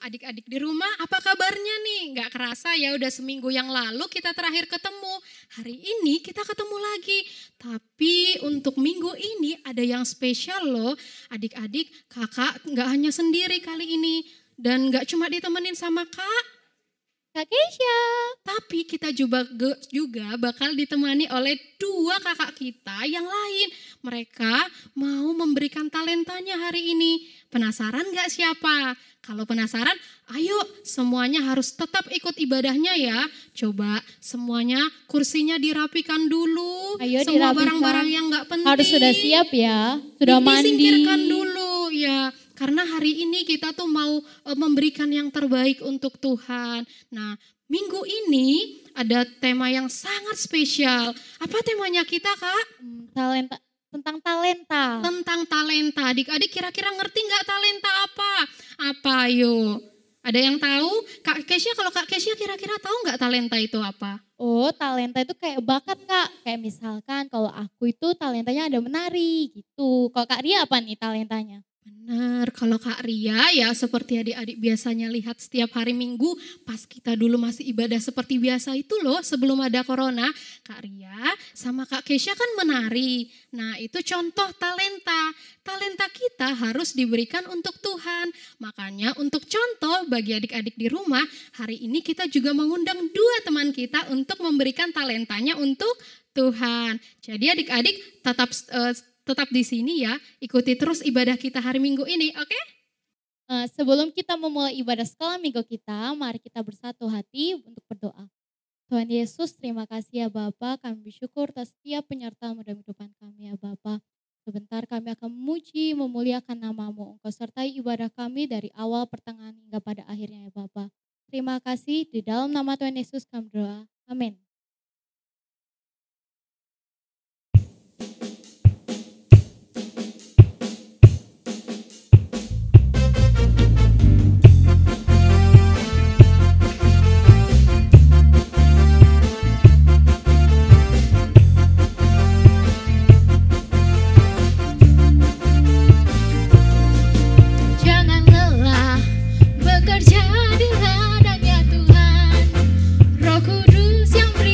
adik-adik di rumah apa kabarnya nih? Gak kerasa ya udah seminggu yang lalu kita terakhir ketemu. Hari ini kita ketemu lagi. Tapi untuk minggu ini ada yang spesial loh. Adik-adik, kakak gak hanya sendiri kali ini. Dan gak cuma ditemenin sama Kak Keisha. tapi kita juga bakal ditemani oleh dua kakak kita yang lain. Mereka mau memberikan talentanya hari ini. Penasaran gak siapa? Kalau penasaran, ayo semuanya harus tetap ikut ibadahnya ya. Coba semuanya kursinya dirapikan dulu. Ayo semua dirapikan. barang-barang yang gak penting. Harus sudah siap ya. Sudah mandi. Disingkirkan dulu ya. Karena hari ini kita tuh mau memberikan yang terbaik untuk Tuhan. Nah, minggu ini ada tema yang sangat spesial. Apa temanya kita, Kak? Tentang talenta. Tentang talenta. Adik-adik kira-kira ngerti nggak talenta apa? Apa ayo? Ada yang tahu? Kak Keisha, kalau Kak Keisha kira-kira tahu nggak talenta itu apa? Oh, talenta itu kayak bakat Kak. Kayak misalkan kalau aku itu talentanya ada menari gitu. Kalau Kak Ria apa nih talentanya? Benar, kalau Kak Ria ya seperti adik-adik biasanya lihat setiap hari Minggu pas kita dulu masih ibadah seperti biasa itu loh sebelum ada corona. Kak Ria sama Kak Keisha kan menari. Nah itu contoh talenta. Talenta kita harus diberikan untuk Tuhan. Makanya untuk contoh bagi adik-adik di rumah hari ini kita juga mengundang dua teman kita untuk memberikan talentanya untuk Tuhan. Jadi adik-adik tetap di sini ya, ikuti terus ibadah kita hari Minggu ini, oke? Sebelum kita memulai ibadah sekolah minggu kita, mari kita bersatu hati untuk berdoa. Tuhan Yesus, terima kasih ya Bapa, kami bersyukur atas setiap penyertaan dalam kehidupan kami ya Bapa. Sebentar kami akan memuji, memuliakan nama-Mu. Engkau sertai ibadah kami dari awal, pertengahan hingga pada akhirnya ya Bapa. Terima kasih, di dalam nama Tuhan Yesus kami berdoa. Amin. Jangan lelah bekerja di ladangnya Tuhan. Roh Kudus yang beri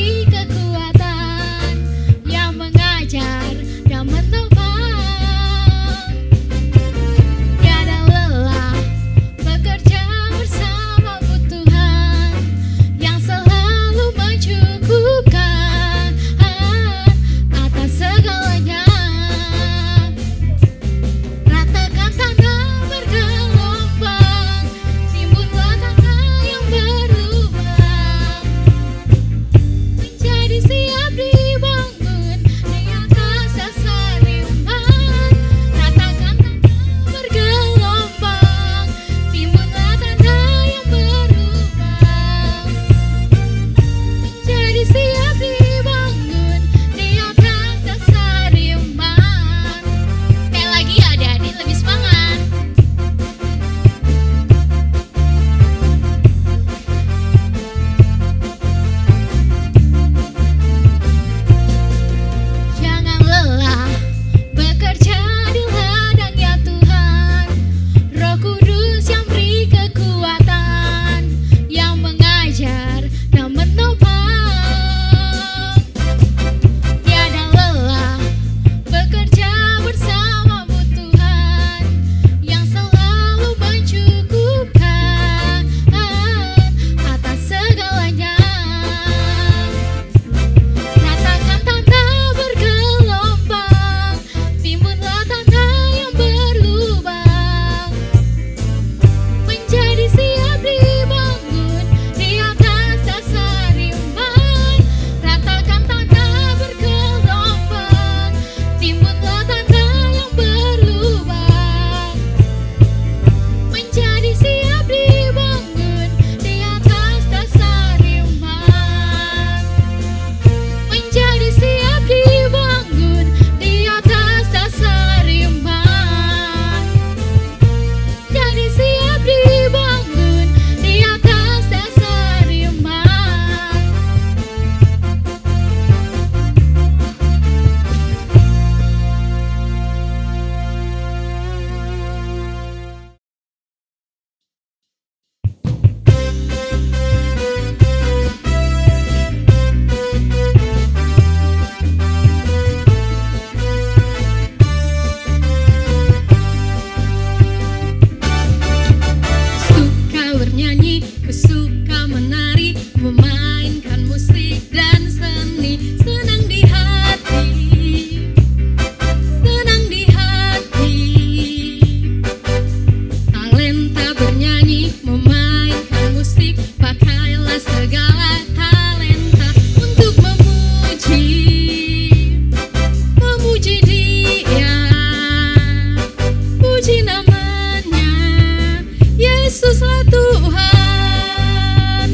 Yesuslah Tuhan.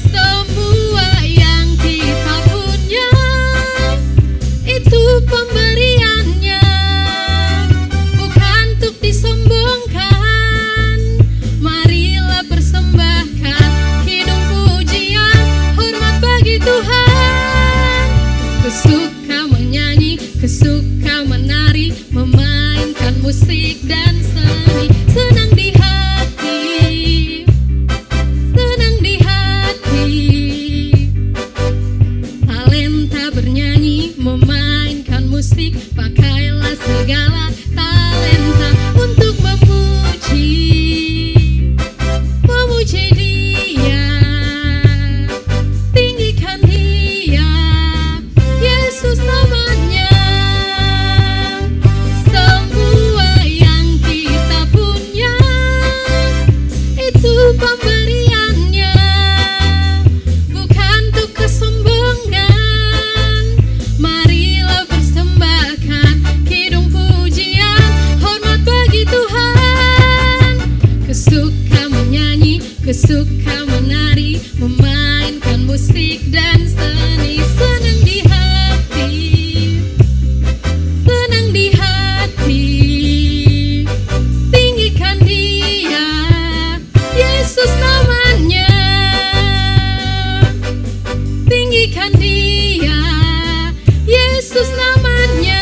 Semua yang kita punya itu pemberiannya, bukan untuk disombongkan. Marilah persembahkan hidung pujian, hormat bagi Tuhan. Kusuka menyanyi, kusuka menari, memainkan musik dan seni. Senang di hati, senang di hati. Talenta bernyanyi, memainkan musik, pakailah segala talenta untuk memuji Dia. Tinggikan Dia, Yesus namanya. Semua yang kita punya itu pemberiannya, bukan untuk kesombongan. Marilah persembahkan hidung pujian, hormat bagi Tuhan. Kusuka menyanyi, kusuka menari, memainkan musik dan seni. Senang di hati, senang di hati. Tinggikan Dia, Yesus namanya. Tinggikan Dia, Yesus namanya.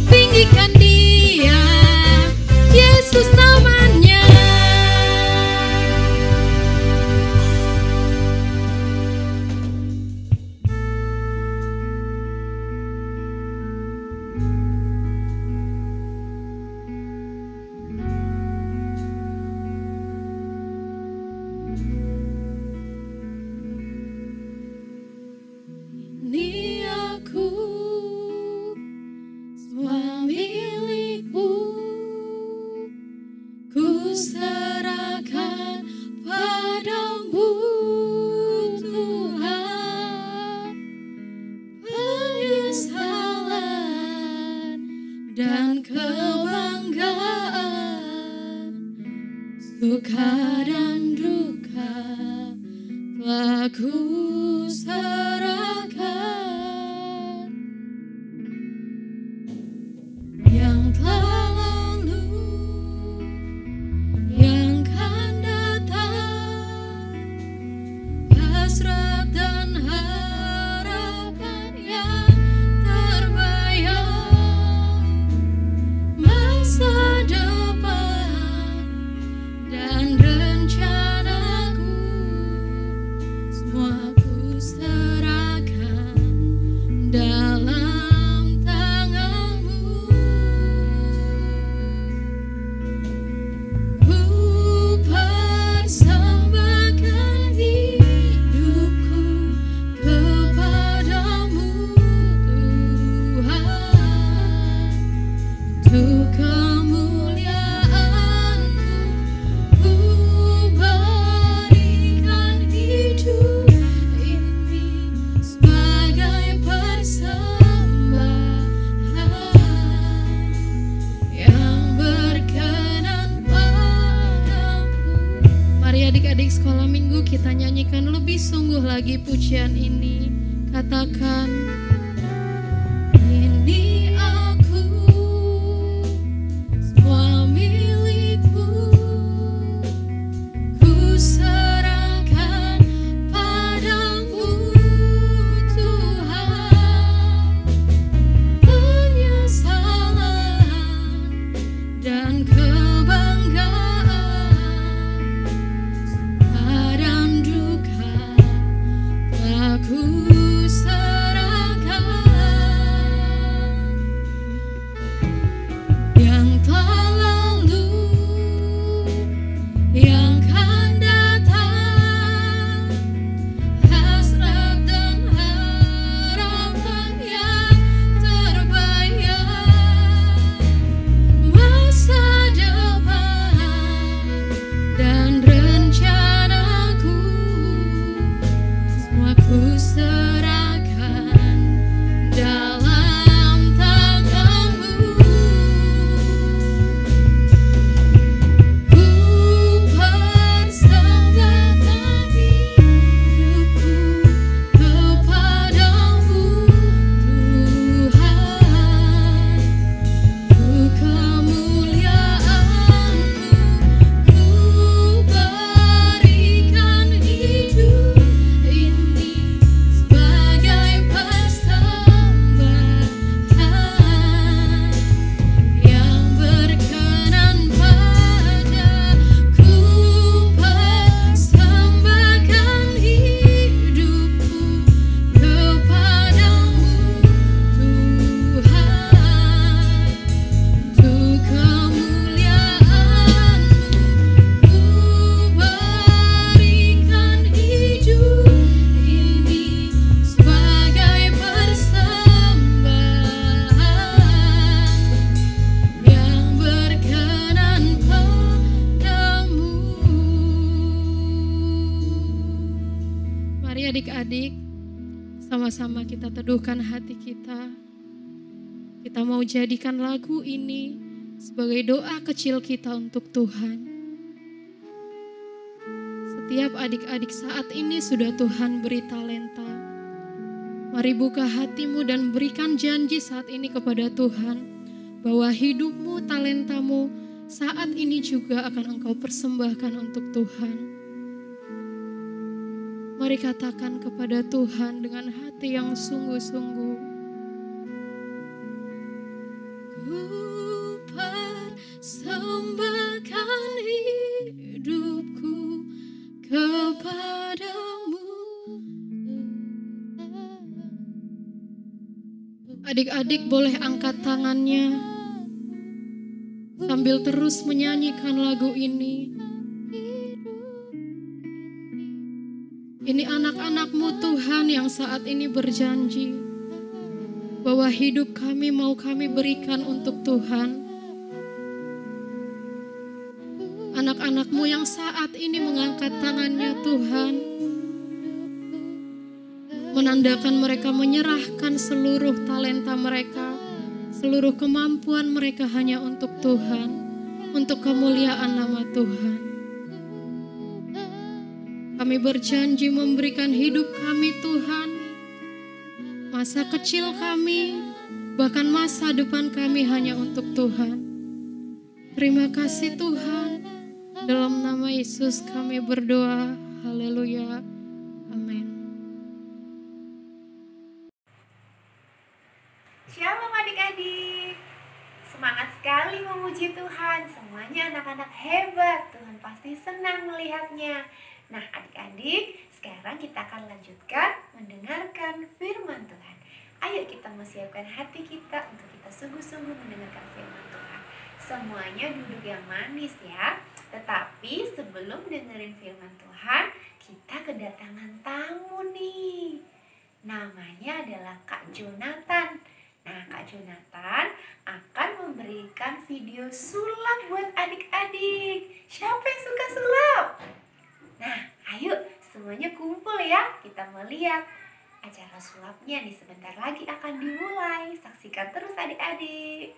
Tinggikan Dia, Yesus namanya. Ini aku, semua milikmu, ku serahkan padamu Tuhan. Penyesalan dan kebanggaan, suka dan duka telah ku serahkan. Yang telah lalu, yang akan datang, hasrat dan harapan yang terbayang, masa depan dan rencanaku, semua ku serahkan dalam tanganmu. Ku persembahkan hidupku kepadamu Tuhan, untuk kemuliaan-Mu. Ku berikan hidup ini sebagai persembahan yang berkenan padamu. Mari adik-adik sekolah minggu kita nyanyikan lebih sungguh lagi pujian ini. Katakan, ini aku, semua milikmu, ku serahkan padamu Tuhan. Penyesalan dan kebanggaan, suka dan duka telah ku serahkan. adik-adik, sama-sama kita teduhkan hati kita. Kita mau jadikan lagu ini sebagai doa kecil kita untuk Tuhan. Setiap adik-adik saat ini sudah Tuhan beri talenta. Mari buka hatimu dan berikan janji saat ini kepada Tuhan, bahwa hidupmu, talentamu saat ini juga akan engkau persembahkan untuk Tuhan. Mari katakan kepada Tuhan dengan hati yang sungguh-sungguh. Ku persembahkan hidupku kepadamu. Adik-adik boleh angkat tangannya sambil terus menyanyikan lagu ini. Ini anak-anak-Mu Tuhan yang saat ini berjanji bahwa hidup kami mau kami berikan untuk Tuhan. Anak-anak-Mu yang saat ini mengangkat tangannya Tuhan, menandakan mereka menyerahkan seluruh talenta mereka, seluruh kemampuan mereka hanya untuk Tuhan, untuk kemuliaan nama Tuhan. Kami berjanji memberikan hidup kami Tuhan, masa kecil kami, bahkan masa depan kami hanya untuk Tuhan. Terima kasih Tuhan, dalam nama Yesus kami berdoa, haleluya, amin. Shalom adik-adik, semangat sekali memuji Tuhan, semuanya anak-anak hebat, Tuhan pasti senang melihatnya. Nah adik-adik, sekarang kita akan lanjutkan mendengarkan firman Tuhan. Ayo kita siapkan hati kita untuk kita sungguh-sungguh mendengarkan firman Tuhan. Semuanya duduk yang manis ya. Tetapi sebelum dengerin firman Tuhan, kita kedatangan tamu nih. Namanya adalah Kak Jonathan. Nah, Kak Jonathan akan memberikan video sulap buat adik-adik. Siapa yang suka sulap? Nah, ayo semuanya kumpul ya. Kita melihat acara sulapnya nih sebentar lagi akan dimulai. Saksikan terus adik-adik.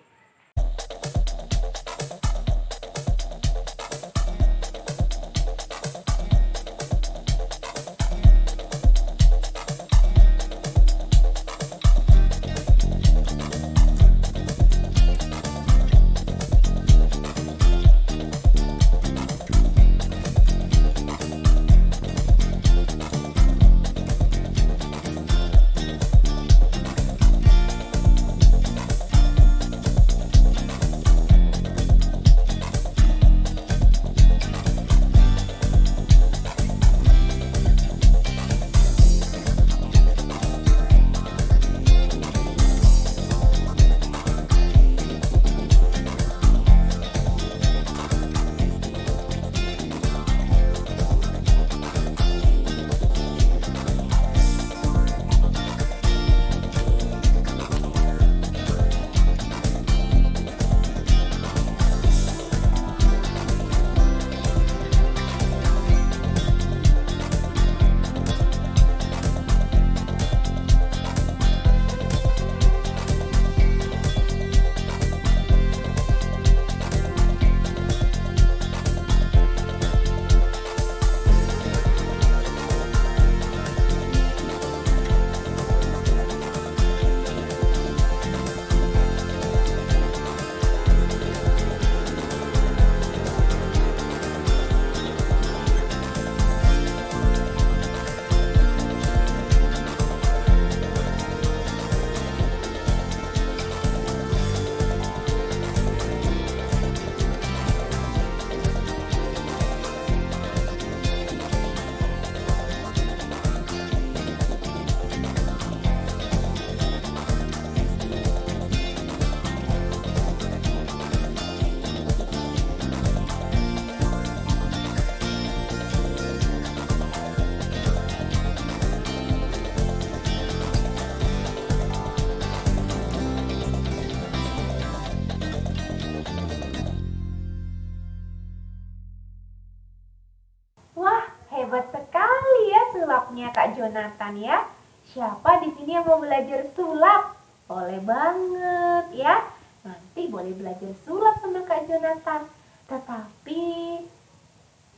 Jonathan ya. Siapa di sini yang mau belajar sulap? Boleh banget ya. Nanti boleh belajar sulap sama Kak Jonathan. Tetapi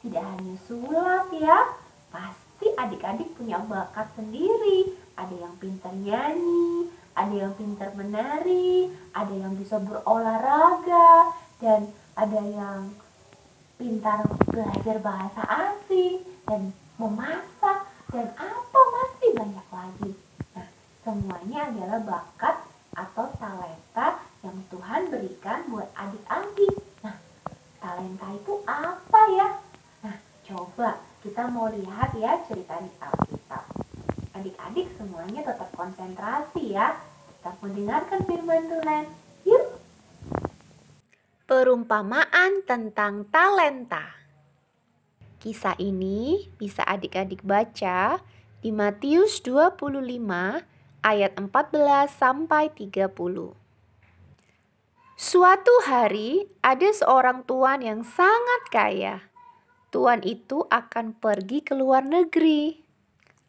tidak hanya sulap ya. Pasti adik-adik punya bakat sendiri. Ada yang pintar nyanyi, ada yang pintar menari, ada yang bisa berolahraga, dan ada yang pintar belajar bahasa asing dan memasak, dan apa masih banyak lagi. Nah, semuanya adalah bakat atau talenta yang Tuhan berikan buat adik-adik. Nah, talenta itu apa ya? Nah, coba kita mau lihat ya cerita di Alkitab. Adik-adik semuanya tetap konsentrasi ya. Tetap mendengarkan firman Tuhan. Yuk. Perumpamaan tentang talenta. Kisah ini bisa adik-adik baca di Matius 25 ayat 14 sampai 30. Suatu hari ada seorang tuan yang sangat kaya. Tuan itu akan pergi ke luar negeri.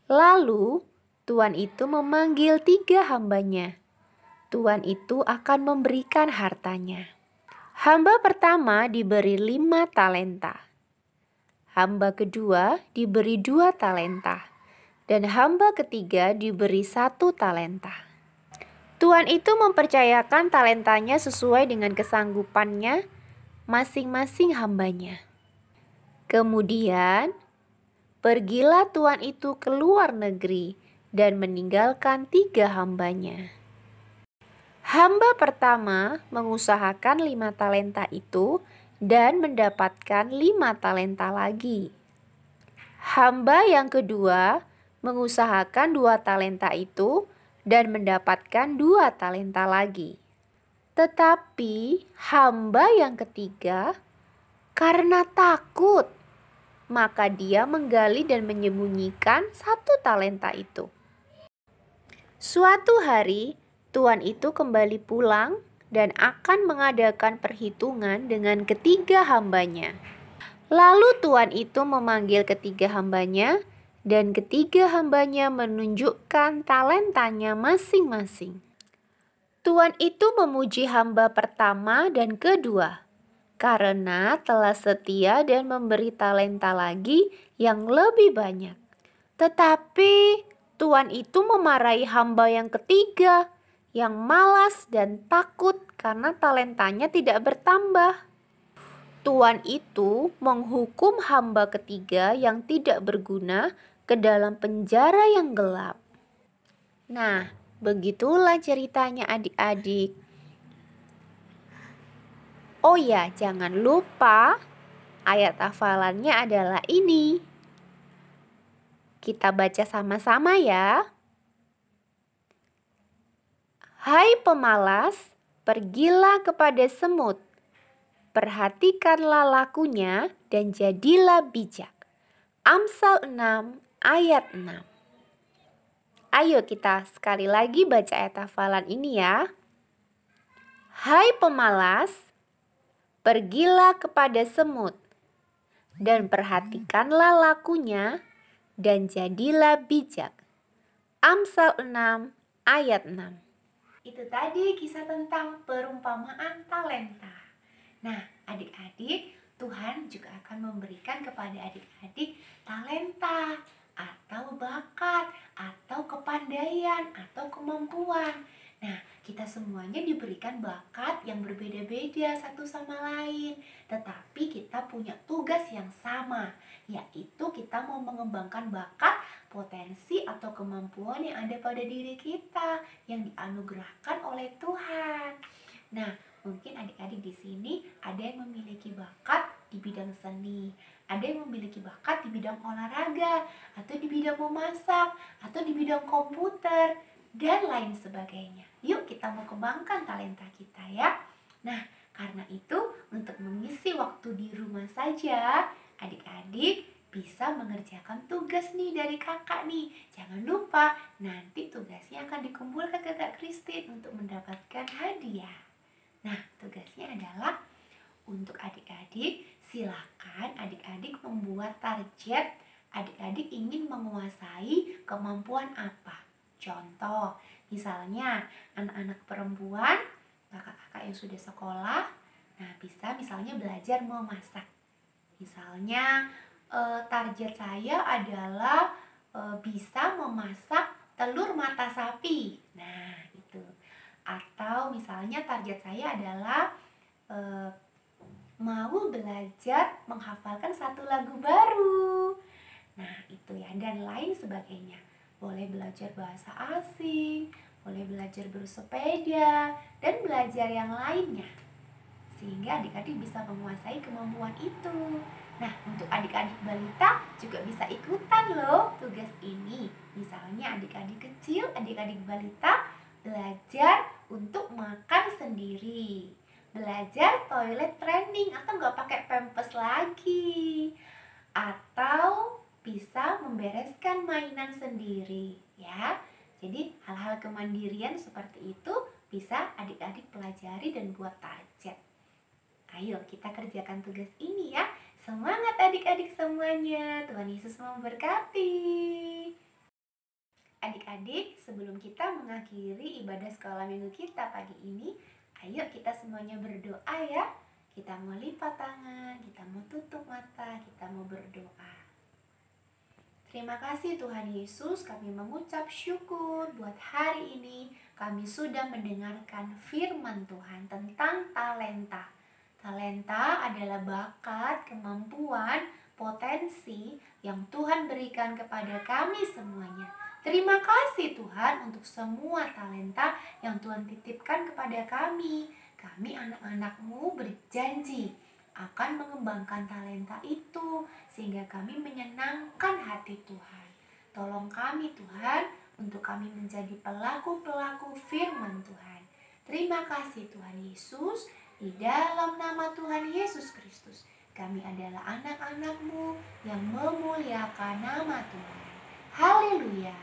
Lalu tuan itu memanggil 3 hambanya. Tuan itu akan memberikan hartanya. Hamba pertama diberi 5 talenta. Hamba kedua diberi 2 talenta. Dan hamba ketiga diberi 1 talenta. Tuan itu mempercayakan talentanya sesuai dengan kesanggupannya masing-masing hambanya. Kemudian, pergilah tuan itu ke luar negeri dan meninggalkan 3 hambanya. Hamba pertama mengusahakan 5 talenta itu dan mendapatkan 5 talenta lagi. Hamba yang kedua mengusahakan 2 talenta itu dan mendapatkan 2 talenta lagi. Tetapi hamba yang ketiga karena takut, maka dia menggali dan menyembunyikan 1 talenta itu. Suatu hari, tuan itu kembali pulang dan akan mengadakan perhitungan dengan ketiga hambanya. Lalu tuan itu memanggil ketiga hambanya dan ketiga hambanya menunjukkan talentanya masing-masing. Tuan itu memuji hamba pertama dan kedua karena telah setia dan memberi talenta lagi yang lebih banyak. Tetapi tuan itu memarahi hamba yang ketiga yang malas dan takut karena talentanya tidak bertambah. Tuan itu menghukum hamba ketiga yang tidak berguna ke dalam penjara yang gelap. Nah, begitulah ceritanya adik-adik. Oh ya, jangan lupa ayat hafalannya adalah ini. Kita baca sama-sama ya. Hai pemalas, pergilah kepada semut. Perhatikanlah lakunya dan jadilah bijak. Amsal 6 ayat 6. Ayo kita sekali lagi baca ayat hafalan ini ya. Hai pemalas, pergilah kepada semut, dan perhatikanlah lakunya, dan jadilah bijak. Amsal 6 ayat 6. Itu tadi kisah tentang perumpamaan talenta. Nah, adik-adik, Tuhan juga akan memberikan kepada adik-adik talenta atau bakat atau kepandaian atau kemampuan. Nah, kita semuanya diberikan bakat yang berbeda-beda satu sama lain, tetapi kita punya tugas yang sama, yaitu kita mau mengembangkan bakat, potensi atau kemampuan yang ada pada diri kita yang dianugerahkan oleh Tuhan. Nah, mungkin adik-adik di sini ada yang memiliki bakat di bidang seni, ada yang memiliki bakat di bidang olahraga, atau di bidang memasak, atau di bidang komputer, dan lain sebagainya. Yuk kita mau kembangkan talenta kita ya. Nah, karena itu untuk mengisi waktu di rumah saja, adik-adik bisa mengerjakan tugas nih dari kakak nih. Jangan lupa nanti tugasnya akan dikumpulkan ke Kak Christine untuk mendapatkan hadiah. Nah, tugasnya adalah untuk adik-adik, silakan adik-adik membuat target adik-adik ingin menguasai kemampuan apa? Contoh, misalnya anak-anak perempuan, kakak-kakak yang sudah sekolah, nah bisa misalnya belajar memasak. Misalnya target saya adalah bisa memasak telur mata sapi. Nah, itu. Atau misalnya target saya adalah mau belajar menghafalkan satu lagu baru. Nah, itu ya, dan lain sebagainya. Boleh belajar bahasa asing, boleh belajar bersepeda, dan belajar yang lainnya. Sehingga adik-adik bisa menguasai kemampuan itu. Nah, untuk adik-adik balita juga bisa ikutan loh tugas ini. Misalnya adik-adik kecil, adik-adik balita belajar untuk makan sendiri. Belajar toilet training atau nggak pakai pampers lagi. Atau bisa membereskan mainan sendiri ya. Jadi hal-hal kemandirian seperti itu bisa adik-adik pelajari dan buat target. Ayo kita kerjakan tugas ini ya. Semangat adik-adik semuanya. Tuhan Yesus memberkati. Adik-adik, sebelum kita mengakhiri ibadah sekolah minggu kita pagi ini, ayo kita semuanya berdoa ya. Kita mau lipat tangan, kita mau tutup mata, kita mau berdoa. Terima kasih Tuhan Yesus, kami mengucap syukur buat hari ini. Kami sudah mendengarkan firman Tuhan tentang talenta. Talenta adalah bakat, kemampuan, potensi yang Tuhan berikan kepada kami semuanya. Terima kasih Tuhan untuk semua talenta yang Tuhan titipkan kepada kami. Kami anak-anak-Mu berjanji akan mengembangkan talenta itu sehingga kami menyenangkan hati Tuhan. Tolong kami Tuhan untuk kami menjadi pelaku-pelaku firman Tuhan. Terima kasih Tuhan Yesus. Di dalam nama Tuhan Yesus Kristus, kami adalah anak-anak-Mu yang memuliakan nama Tuhan. Haleluya.